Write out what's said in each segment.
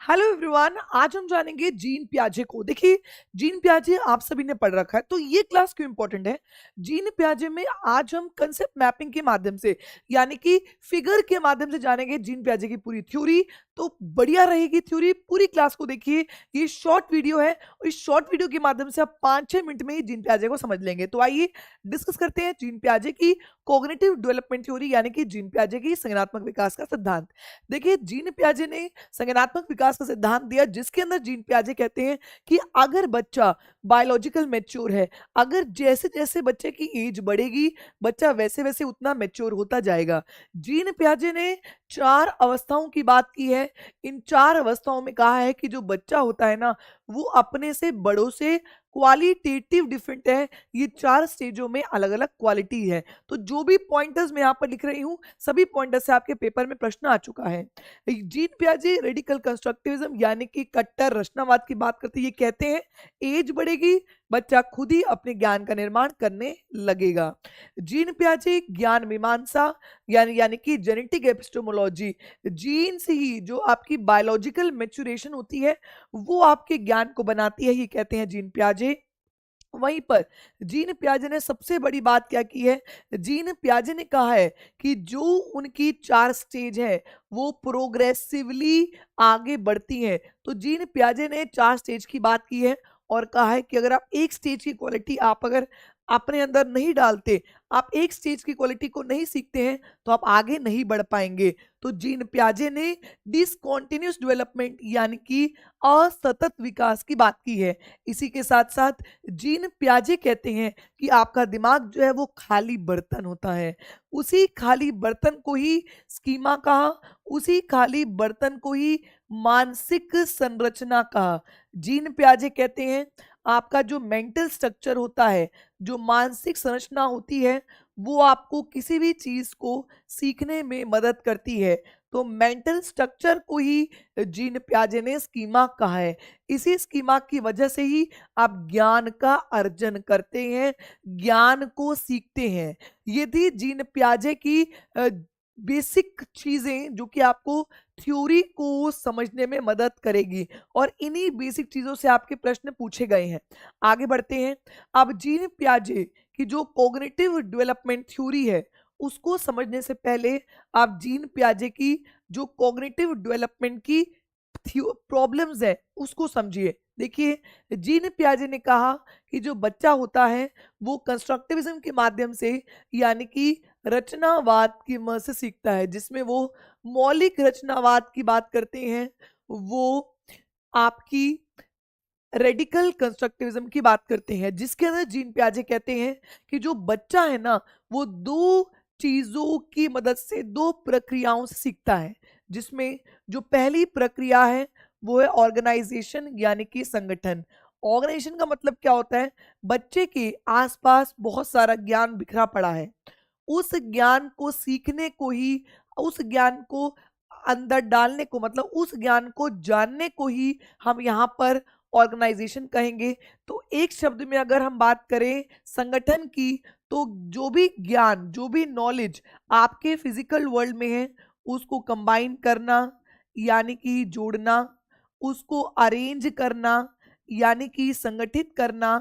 Hello everyone, आज हम जानेंगे जीन पियाजे को। देखिए, जीन पियाजे आप सभी ने पढ़ रखा है, तो ये क्लास क्यों इंपॉर्टेंट है। जीन पियाजे में आज हम कंसेप्ट मैपिंग के माध्यम से, यानी कि फिगर के माध्यम से जानेंगे जीन पियाजे की पूरी थ्योरी। तो बढ़िया रहेगी थ्योरी, पूरी क्लास को देखिए। ये शॉर्ट वीडियो है और इस शॉर्ट वीडियो के माध्यम से आप 5-6 मिनट में ही जीन पियाजे को समझ लेंगे। तो आइए डिस्कस करते हैं जीन पियाजे की कॉग्निटिव डेवलपमेंट थ्योरी, यानी कि जीन पियाजे की संज्ञानात्मक विकास का सिद्धांत। देखिए, जीन पियाजे ने संज्ञानात्मक विकास का सिद्धांत दिया, जिसके अंदर जीन पियाजे कहते हैं कि अगर बच्चा बायोलॉजिकल मैच्योर है, अगर जैसे जैसे बच्चे की एज बढ़ेगी, बच्चा वैसे वैसे उतना मैच्योर होता जाएगा। जीन पियाजे ने 4 अवस्थाओं की बात की है। इन 4 अवस्थाओं में कहा है कि जो बच्चा होता है ना, वो अपने से बड़ों से क्वालिटेटिव डिफरेंट है। ये 4 स्टेजों में अलग अलग क्वालिटी है। तो जो भी पॉइंटर्स मैं यहाँ पर लिख रही हूँ, सभी पॉइंटर्स से आपके पेपर में प्रश्न आ चुका है। जीन पियाजे रेडिकल कंस्ट्रक्टिविज्म यानी कि कट्टर रचनावाद की बात करते हैं। ये कहते हैं एज बढ़ेगी, बच्चा खुद ही अपने ज्ञान का निर्माण करने लगेगा। जीन पियाजे ज्ञान मीमांसा यानी कि जेनेटिक एपिस्टेमोलॉजी, जीन से ही जो आपकी बायोलॉजिकल मैच्योरेशन होती है वो आपके ज्ञान को बनाती है, ये कहते हैं जीन पियाजे। वहीं पर जीन पियाजे ने सबसे बड़ी बात क्या की है, जीन पियाजे ने कहा है कि जो उनकी 4 स्टेज है वो प्रोग्रेसिवली आगे बढ़ती हैं। तो जीन पियाजे ने 4 स्टेज की बात की है और कहा है कि अगर आप एक स्टेज की क्वालिटी आप अगर अपने अंदर नहीं डालते, आप एक स्टेज की क्वालिटी को नहीं सीखते हैं, तो आप आगे नहीं बढ़ पाएंगे। तो जीन पियाजे ने डिसकॉन्टिन्यूस डेवलपमेंट यानी कि असतत विकास की बात की है। इसी के साथ साथ जीन पियाजे कहते हैं कि आपका दिमाग जो है वो खाली बर्तन होता है। उसी खाली बर्तन को ही स्कीमा कहा, उसी खाली बर्तन को ही मानसिक संरचना कहा। जीन पियाजे कहते हैं आपका जो मेंटल स्ट्रक्चर होता है, जो मानसिक संरचना होती है, वो आपको किसी भी चीज को सीखने में मदद करती है। तो मेंटल स्ट्रक्चर को ही जीन पियाजे ने स्कीमा कहा है। इसी स्कीमा की वजह से ही आप ज्ञान का अर्जन करते हैं, ज्ञान को सीखते हैं। ये थी जीन पियाजे की बेसिक चीजें जो कि आपको थ्योरी को समझने में मदद करेगी, और इन्हीं बेसिक चीजों से आपके प्रश्न पूछे गए हैं। आगे बढ़ते हैं। अब जीन पियाजे की जो कॉग्निटिव डेवलपमेंट थ्योरी है उसको समझने से पहले आप जीन पियाजे की जो कॉग्निटिव डेवलपमेंट की प्रॉब्लम्स है उसको समझिए। देखिए, जीन पियाजे ने कहा कि जो बच्चा होता है वो कंस्ट्रक्टिविज्म के माध्यम से, यानी कि रचनावाद की मदद से सीखता है, जिसमें वो मौलिक रचनावाद की बात करते हैं, वो आपकी रेडिकल कंस्ट्रक्टिविज्म की बात करते हैं, जिसके अंदर जीन पियाजे कहते हैं कि जो बच्चा है ना, वो 2 चीजों की मदद से, 2 प्रक्रियाओं से सीखता है। जिसमें जो पहली प्रक्रिया है वो है ऑर्गेनाइजेशन यानी कि संगठन। ऑर्गेनाइजेशन का मतलब क्या होता है, बच्चे के आसपास बहुत सारा ज्ञान बिखरा पड़ा है, उस ज्ञान को सीखने को ही, उस ज्ञान को अंदर डालने को, मतलब उस ज्ञान को जानने को ही हम यहाँ पर ऑर्गेनाइजेशन कहेंगे। तो एक शब्द में अगर हम बात करें संगठन की, तो जो भी ज्ञान, जो भी नॉलेज आपके फिजिकल वर्ल्ड में है उसको कंबाइन करना यानी कि जोड़ना, उसको अरेंज करना यानी कि संगठित करना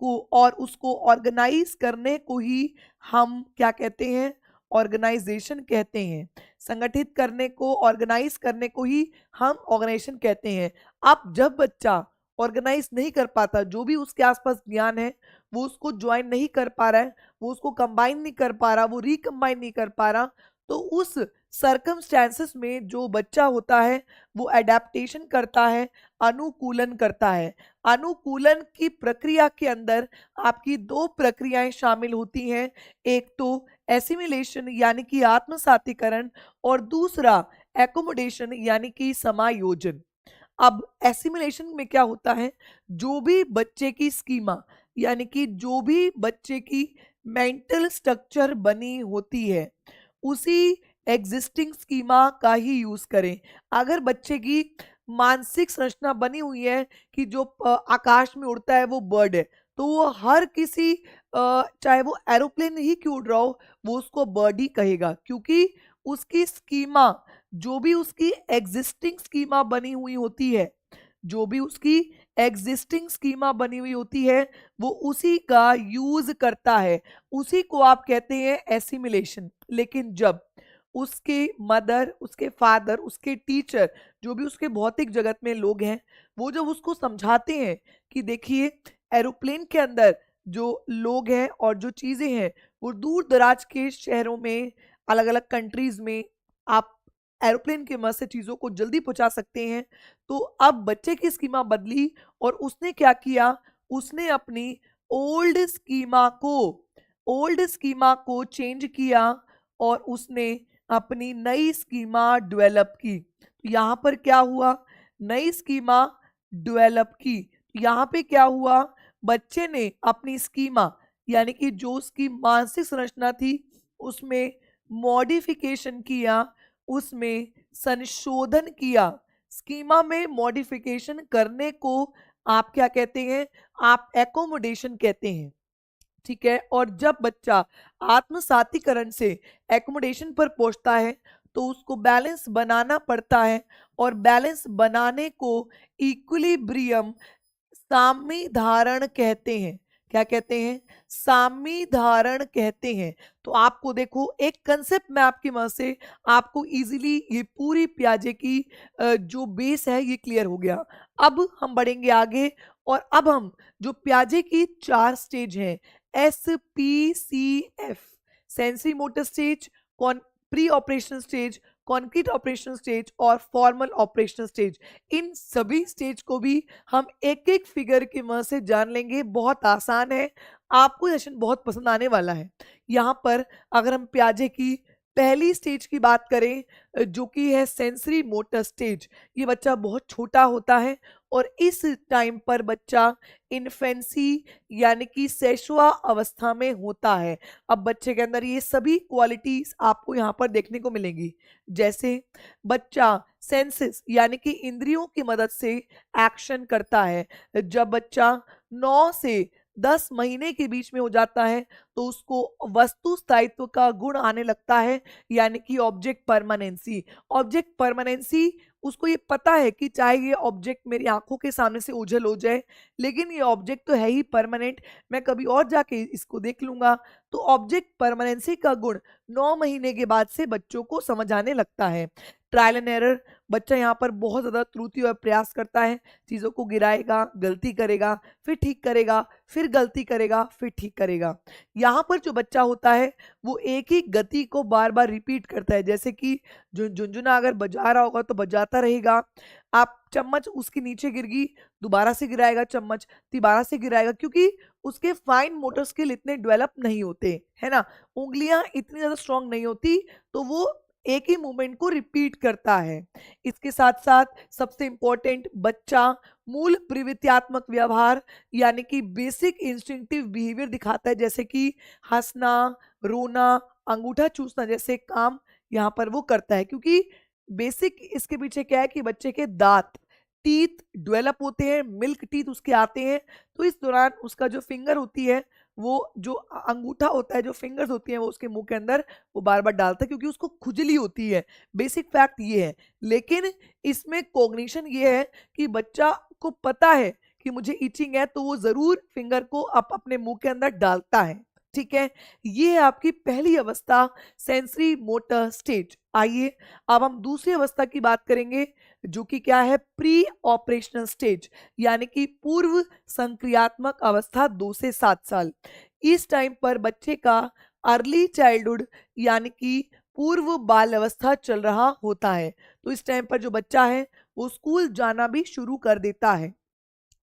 को, और उसको ऑर्गेनाइज करने को ही हम क्या कहते हैं, ऑर्गेनाइजेशन कहते हैं। संगठित करने को, ऑर्गेनाइज करने को ही हम ऑर्गेनाइजेशन कहते हैं। अब जब बच्चा ऑर्गेनाइज नहीं कर पाता, जो भी उसके आसपास ज्ञान है वो उसको ज्वाइन नहीं कर पा रहा है, वो उसको कंबाइन नहीं कर पा रहा, वो रिकंबाइन नहीं कर पा रहा, तो उस सर्कमस्टेंसेस में जो बच्चा होता है वो एडेप्टेशन करता है, अनुकूलन करता है। अनुकूलन की प्रक्रिया के अंदर आपकी 2 प्रक्रियाएं शामिल होती हैं, एक तो एसिमिलेशन यानी कि आत्मसातीकरण, और दूसरा एकोमोडेशन यानी कि समायोजन। अब एसिमिलेशन में क्या होता है, जो भी बच्चे की स्कीमा यानी कि जो भी बच्चे की मेंटल स्ट्रक्चर बनी होती है उसी एग्जिस्टिंग स्कीमा का ही यूज करें। अगर बच्चे की मानसिक संरचना बनी हुई है कि जो आकाश में उड़ता है वो बर्ड है, तो वो हर किसी चाहे वो एरोप्लेन ही क्यों उड़ रहा हो, वो उसको बर्ड ही कहेगा, क्योंकि उसकी स्कीमा जो भी उसकी एग्जिस्टिंग स्कीमा बनी हुई होती है, जो भी उसकी एग्जिस्टिंग स्कीमा बनी हुई होती है, वो उसी का यूज करता है, उसी को आप कहते हैं एसिमिलेशन। लेकिन जब उसके मदर, उसके फादर, उसके टीचर, जो भी उसके भौतिक जगत में लोग हैं, वो जब उसको समझाते हैं कि देखिए एरोप्लेन के अंदर जो लोग हैं और जो चीजें हैं वो दूर दराज के शहरों में, अलग अलग कंट्रीज में आप एरोप्लेन के मदद से चीजों को जल्दी पहुंचा सकते हैं। तो अब बच्चे की स्कीमा बदली और उसने क्या किया, उसने अपनी ओल्ड स्कीमा को ओल्ड स्कीमा को चेंज किया और उसने अपनी नई स्कीमा डेवलप की। तो यहाँ पर क्या हुआ, नई स्कीमा डेवलप की। यहाँ पे क्या हुआ, बच्चे ने अपनी स्कीमा यानी कि जो उसकी मानसिक संरचना थी उसमें मॉडिफिकेशन किया, उसमें संशोधन किया। स्कीमा में मॉडिफिकेशन करने को आप क्या कहते हैं, आप एकोमोडेशन कहते हैं। ठीक है, और जब बच्चा आत्मसातीकरण से एकोमोडेशन पर पहुंचता है तो उसको बैलेंस बनाना पड़ता है, और बैलेंस बनाने को इक्विलिब्रियम, साम्य धारण कहते हैं। क्या कहते हैं, साम्य धारण कहते हैं। तो आपको देखो एक कंसेप्ट में आपकी मदद से आपको इजीली ये पूरी प्याजे की जो बेस है ये क्लियर हो गया। अब हम बढ़ेंगे आगे, और अब हम जो प्याजे की 4 स्टेज हैं, SPCF, sensory motor stage, pre operational stage, concrete operational stage और फॉर्मल ऑपरेशनल स्टेज, इन सभी स्टेज को भी हम एक एक फिगर की मदद से जान लेंगे। बहुत आसान है, आपको ये सेशन बहुत पसंद आने वाला है। यहाँ पर अगर हम प्याजे की पहली स्टेज की बात करें जो कि है सेंसरी मोटर स्टेज, ये बच्चा बहुत छोटा होता है और इस टाइम पर बच्चा इन्फेंसी यानी कि शैशवा अवस्था में होता है। अब बच्चे के अंदर ये सभी क्वालिटीज आपको यहाँ पर देखने को मिलेंगी, जैसे बच्चा सेंसेस यानी कि इंद्रियों की मदद से एक्शन करता है। जब बच्चा 9 से 10 महीने के बीच में हो जाता है तो उसको वस्तु स्थायित्व का गुण आने लगता है, यानी कि ऑब्जेक्ट परमानेंसी। ऑब्जेक्ट परमानेंसी, उसको ये पता है कि चाहे ये ऑब्जेक्ट मेरी आंखों के सामने से ओझल हो जाए लेकिन ये ऑब्जेक्ट तो है ही परमानेंट, मैं कभी और जाके इसको देख लूंगा। तो ऑब्जेक्ट परमानेंसी का गुण 9 महीने के बाद से बच्चों को समझ आने लगता है। ट्रायल एंड एरर, बच्चा यहाँ पर बहुत ज्यादा त्रुटि और प्रयास करता है, चीजों को गिराएगा, गलती करेगा, फिर ठीक करेगा, फिर गलती करेगा, फिर ठीक करेगा। यहाँ पर जो बच्चा होता है वो एक ही गति को बार बार रिपीट करता है, जैसे कि जो झुनझुना अगर बजा रहा होगा तो बजाता रहेगा। आप चम्मच उसके नीचे गिर गई, दोबारा से गिराएगा चम्मच, दोबारा से गिराएगा, क्योंकि उसके फाइन मोटर स्किल इतने डेवलप नहीं होते, है ना, उंगलियां इतनी ज्यादा स्ट्रांग नहीं होती, तो वो एक ही मूवमेंट को रिपीट करता है। इसके साथ साथ सबसे इंपॉर्टेंट, बच्चा मूल प्रवृत्त्यात्मक व्यवहार यानी कि बेसिक इंस्टिंक्टिव बिहेवियर दिखाता है, जैसे कि हंसना, रोना, अंगूठा चूसना जैसे काम यहाँ पर वो करता है, क्योंकि बेसिक इसके पीछे क्या है कि बच्चे के दांत, टीथ डेवलप होते हैं, मिल्क टीथ उसके आते हैं। तो इस दौरान उसका जो फिंगर होती है, वो जो अंगूठा होता है, जो फिंगर्स होती हैं वो उसके मुंह के अंदर वो बार बार डालता है, क्योंकि उसको खुजली होती है। बेसिक फैक्ट ये है। लेकिन इसमें कॉग्निशन ये है कि बच्चा को पता है कि मुझे इचिंग है, तो वो जरूर फिंगर को अपने मुंह के अंदर डालता है। ठीक है, ये है आपकी पहली अवस्था, सेंसरी मोटर स्टेज। आइए अब हम दूसरी अवस्था की बात करेंगे, जो कि क्या है, प्री ऑपरेशनल स्टेज यानी कि पूर्व संक्रियात्मक अवस्था 2 से 7 साल। इस टाइम पर बच्चे का अर्ली चाइल्डहुड यानी कि पूर्व बाल अवस्था चल रहा होता है। तो इस टाइम पर जो बच्चा है वो स्कूल जाना भी शुरू कर देता है।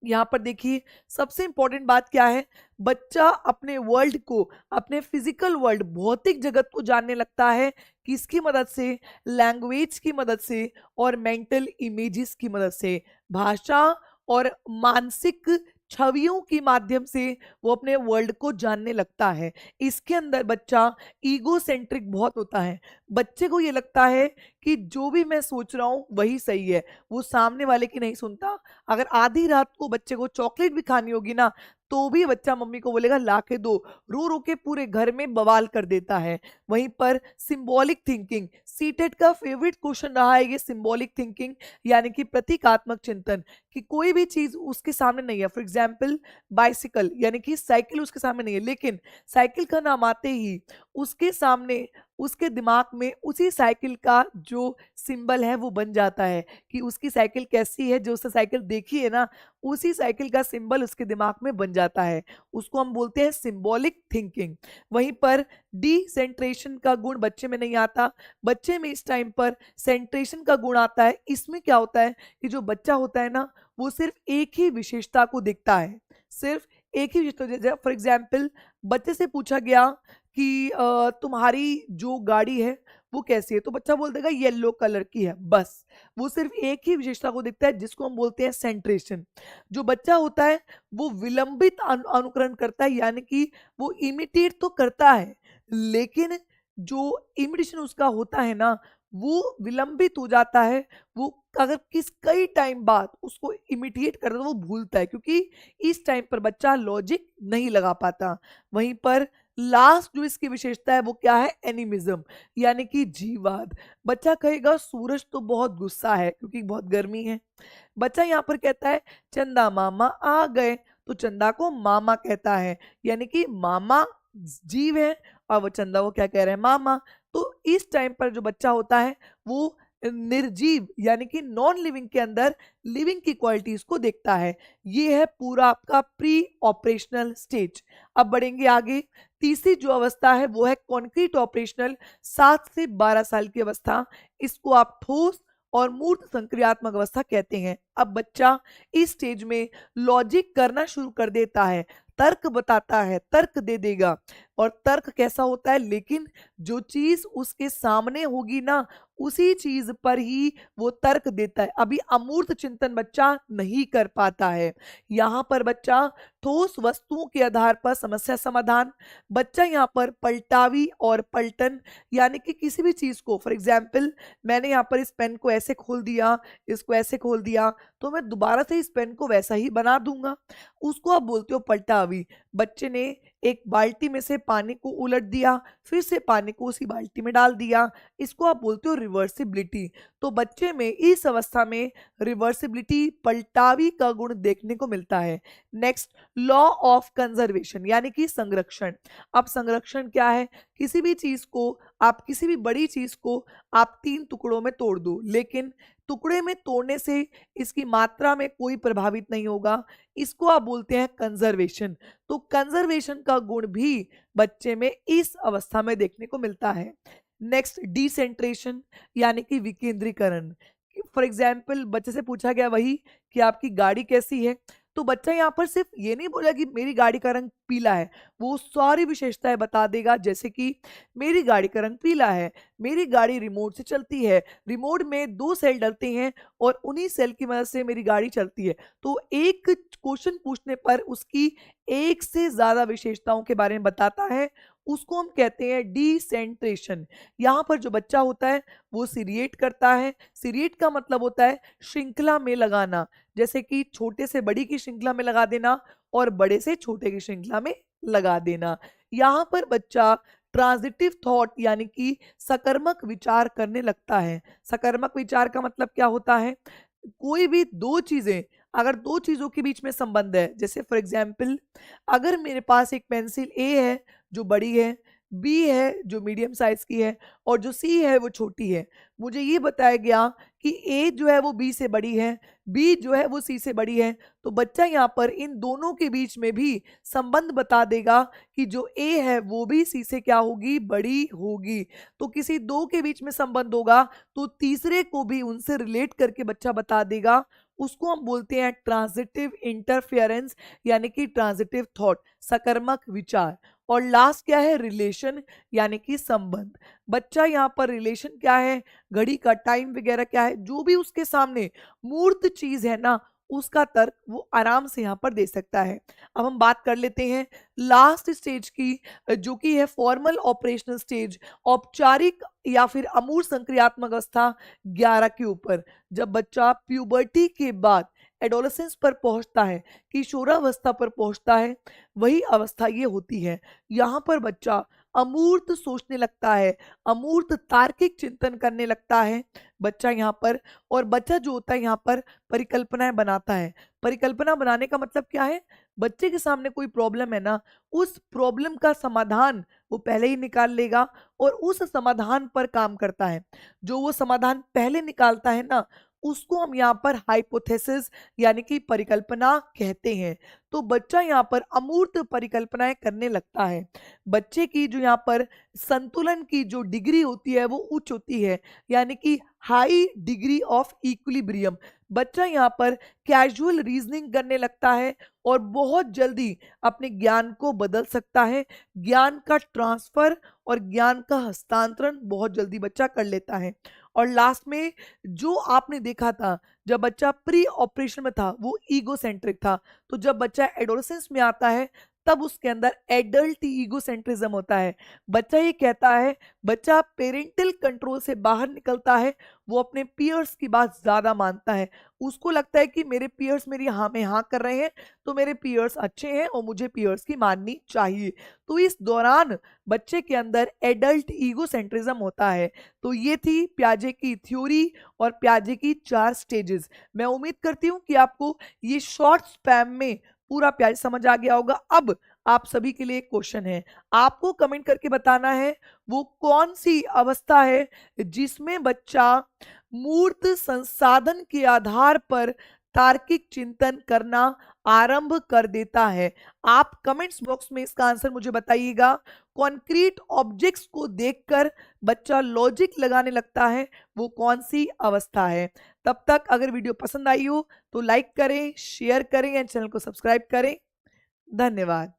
यहाँ पर देखिए सबसे इंपॉर्टेंट बात क्या है, बच्चा अपने वर्ल्ड को, अपने फिजिकल वर्ल्ड, भौतिक जगत को जानने लगता है, किसकी मदद से, लैंग्वेज की मदद से और मेंटल इमेजेस की मदद से, भाषा और मानसिक छवियों के माध्यम से वो अपने वर्ल्ड को जानने लगता है। इसके अंदर बच्चा ईगो सेंट्रिक बहुत होता है, बच्चे को ये लगता है कि जो भी मैं सोच रहा हूँ वही सही है, वो सामने वाले की नहीं सुनता। अगर आधी रात को बच्चे को चॉकलेट भी खानी होगी ना, तो भी बच्चा मम्मी को बोलेगा ला के दो, रो रो के पूरे घर में बवाल कर देता है। वहीं पर सिंबॉलिक थिंकिंग, सीटेट का फेवरेट क्वेश्चन रहा है ये सिंबॉलिक थिंकिंग, यानी कि प्रतीकात्मक चिंतन, कि कोई भी चीज उसके सामने नहीं है। फॉर एग्जाम्पल बाइसिकल, यानी कि साइकिल उसके सामने नहीं है, लेकिन साइकिल का नाम आते ही उसके सामने, उसके दिमाग में उसी साइकिल का जो सिंबल है वो बन जाता है कि उसकी साइकिल कैसी है, जो उसने साइकिल देखी है ना, उसी साइकिल का सिंबल उसके दिमाग में बन जाता है। उसको हम बोलते हैं सिंबॉलिक थिंकिंग। वहीं पर डिसेंट्रेशन का गुण बच्चे में नहीं आता, बच्चे में इस टाइम पर सेंट्रेशन का गुण आता है। इसमें क्या होता है कि जो बच्चा होता है ना, वो सिर्फ एक ही विशेषता को देखता है, सिर्फ एक ही विशेषता। फॉर एग्जाम्पल बच्चे से पूछा गया कि तुम्हारी जो गाड़ी है वो कैसी है, तो बच्चा बोल देगा येलो कलर की है, बस। वो सिर्फ एक ही विशेषता को देखता है, जिसको हम बोलते हैं सेंट्रेशन। जो बच्चा होता है वो विलंबित अनुकरण करता है, यानी कि वो इमिटेट तो करता है, लेकिन जो इमिटेशन उसका होता है ना, वो विलंबित हो जाता है। वो अगर कई टाइम बाद उसको इमिटेट करता है तो वो भूलता है, क्योंकि इस टाइम पर बच्चा लॉजिक नहीं लगा पाता। वहीं पर लास्ट जो इसकी विशेषता है वो क्या है, एनिमिज्म, यानी कि जीववाद। बच्चा कहेगा सूरज तो बहुत गुस्सा है क्योंकि बहुत गर्मी है। बच्चा यहाँ पर कहता है चंदा मामा आ गए, तो चंदा को मामा कहता है, यानी कि मामा जीव है और वो चंदा को क्या कह रहे हैं, मामा। तो इस टाइम पर जो बच्चा होता है वो निर्जीव यानी कि नॉन लिविंग के अंदर लिविंग की क्वालिटीज को देखता है। ये है पूरा आपका प्री ऑपरेशनल स्टेज। अब बढ़ेंगे आगे। तीसरी जो अवस्था है वो है कॉन्क्रीट ऑपरेशनल, 7 से 12 साल की अवस्था। इसको आप ठोस और मूर्त संक्रियात्मक अवस्था कहते हैं। अब बच्चा इस स्टेज में लॉजिक करना शुरू कर देता है, तर्क बताता है, तर्क दे देगा। और तर्क कैसा होता है, लेकिन जो चीज उसके सामने होगी ना, उसी चीज पर ही वो तर्क देता है। अभी अमूर्त चिंतन बच्चा नहीं कर पाता है। यहाँ पर बच्चा ठोस वस्तुओं के आधार पर समस्या समाधान, बच्चा यहाँ पर पलटावी और पलटन, यानी कि किसी भी चीज को, फॉर एग्जाम्पल मैंने यहाँ पर इस पेन को ऐसे खोल दिया, इसको ऐसे खोल दिया, तो मैं दोबारा से इस पेन को वैसा ही बना दूंगा, उसको आप बोलते हो पलटावी। बच्चे ने एक बाल्टी में से पानी को उलट दिया, फिर से पानी को उसी बाल्टी में डाल दिया, इसको आप बोलते हो रिवर्सिबिलिटी। तो बच्चे में इस अवस्था में रिवर्सिबिलिटी, पलटावी का गुण देखने को मिलता है। नेक्स्ट, लॉ ऑफ कंजर्वेशन यानी कि संरक्षण। अब संरक्षण क्या है, किसी भी चीज को आप, किसी भी बड़ी चीज को आप 3 टुकड़ों में तोड़ दो, लेकिन टुकड़े में तोड़ने से इसकी मात्रा में कोई प्रभावित नहीं होगा, इसको आप बोलते हैं कंजर्वेशन। तो कंजर्वेशन का गुण भी बच्चे में इस अवस्था में देखने को मिलता है। नेक्स्ट, डिसेंट्रेशन यानी कि विकेंद्रीकरण। फॉर एग्जाम्पल बच्चे से पूछा गया वही कि आपकी गाड़ी कैसी है, तो बच्चा यहाँ पर सिर्फ ये नहीं बोला कि मेरी गाड़ी का रंग पीला है, वो सारी विशेषताएं बता देगा। जैसे कि मेरी गाड़ी का रंग पीला है, मेरी गाड़ी रिमोट से चलती है, रिमोट में 2 सेल डलते हैं और उन्हीं सेल की मदद से मेरी गाड़ी चलती है। तो एक क्वेश्चन पूछने पर उसकी एक से ज्यादा विशेषताओं के बारे में बताता है, उसको हम कहते हैं डिसेंट्रेशन। यहाँ पर जो बच्चा होता है वो सीरिएट करता है। सीरिएट का मतलब होता है श्रृंखला में लगाना, जैसे कि छोटे से बड़ी की श्रृंखला में लगा देना और बड़े से छोटे की श्रृंखला में लगा देना। यहाँ पर बच्चा ट्रांजिटिव थॉट यानी कि सकर्मक विचार करने लगता है। सकर्मक विचार का मतलब क्या होता है, कोई भी 2 चीजें, अगर 2 चीजों के बीच में संबंध है, जैसे फॉर एग्जाम्पल अगर मेरे पास एक पेंसिल ए है जो बड़ी है, बी है जो मीडियम साइज की है, और जो सी है वो छोटी है, मुझे ये बताया गया कि ए जो है वो बी से बड़ी है, बी जो है वो सी से बड़ी है, तो बच्चा यहाँ पर इन दोनों के बीच में भी संबंध बता देगा कि जो ए है वो भी सी से क्या होगी, बड़ी होगी। तो किसी 2 के बीच में संबंध होगा तो तीसरे को भी उनसे रिलेट करके बच्चा बता देगा, उसको हम बोलते हैं ट्रांजिटिव इंटरफेरेंस यानी कि ट्रांजिटिव थॉट, सकर्मक विचार। और लास्ट क्या है, रिलेशन यानी कि संबंध। बच्चा यहाँ पर रिलेशन क्या है, घड़ी का टाइम वगैरह क्या है, जो भी उसके सामने मूर्त चीज है ना, उसका तर्क वो आराम से यहाँ पर दे सकता है। अब हम बात कर लेते हैं लास्ट स्टेज की, जो कि है फॉर्मल ऑपरेशनल स्टेज, औपचारिक या फिर अमूर्त संक्रियात्मक अवस्था 11 के ऊपर। जब बच्चा प्यूबर्टी के बाद एडोलेसेंस पर पहुंचता है, किशोरावस्था पर पहुंचता है, वही अवस्था ये होती है। यहाँ पर बच्चा अमूर्त सोचने लगता है, अमूर्त तार्किक चिंतन करने लगता है बच्चा यहाँ पर। और बच्चा जो होता है यहाँ पर परिकल्पनाएं बनाता है। परिकल्पना बनाने का मतलब क्या है? बच्चे के सामने कोई प्रॉब्लम है ना, उस प्रॉब्लम का समाधान वो पहले ही निकाल लेगा और उस समाधान पर काम करता है। जो वो समाधान पहले निकालता है ना, उसको हम यहाँ पर हाइपोथेसिस यानी कि परिकल्पना कहते हैं। तो बच्चा यहाँ पर अमूर्त परिकल्पनाएं करने लगता है। बच्चे की जो यहाँ पर संतुलन की जो डिग्री होती है वो उच्च होती है, यानी कि हाई डिग्री ऑफ इक्विलिब्रियम। बच्चा यहाँ पर कैजुअल रीजनिंग करने लगता है और बहुत जल्दी अपने ज्ञान को बदल सकता है। ज्ञान का ट्रांसफर और ज्ञान का हस्तांतरण बहुत जल्दी बच्चा कर लेता है। और लास्ट में जो आपने देखा था, जब बच्चा प्री ऑपरेशन में था वो ईगो सेंट्रिक था, तो जब बच्चा एडोलेसेंस में आता है तब उसके अंदर एडल्ट ईगो सेंट्रिज्म होता है। बच्चा ये कहता है, बच्चा पेरेंटल कंट्रोल से बाहर निकलता है, वो अपने पियर्स की बात ज्यादा मानता है। उसको लगता है कि मेरे पियर्स मेरी हाँ में हाँ कर रहे हैं तो मेरे पियर्स अच्छे हैं और मुझे पियर्स की माननी चाहिए। तो इस दौरान बच्चे के अंदर एडल्ट ईगो सेंट्रिज्म होता है। तो ये थी प्याजे की थ्योरी और प्याजे की 4 स्टेजेस। मैं उम्मीद करती हूँ कि आपको ये शॉर्ट स्पैम में पूरा प्याज समझ आ गया होगा। अब आप सभी के लिए एक क्वेश्चन है, आपको कमेंट करके बताना है वो कौन सी अवस्था है जिसमें बच्चा मूर्त संसाधन के आधार पर तार्किक चिंतन करना आरंभ कर देता है। आप कमेंट्स बॉक्स में इसका आंसर मुझे बताइएगा। कॉन्क्रीट ऑब्जेक्ट्स को देखकर बच्चा लॉजिक लगाने लगता है, वो कौन सी अवस्था है? तब तक अगर वीडियो पसंद आई हो तो लाइक करें, शेयर करें या चैनल को सब्सक्राइब करें। धन्यवाद।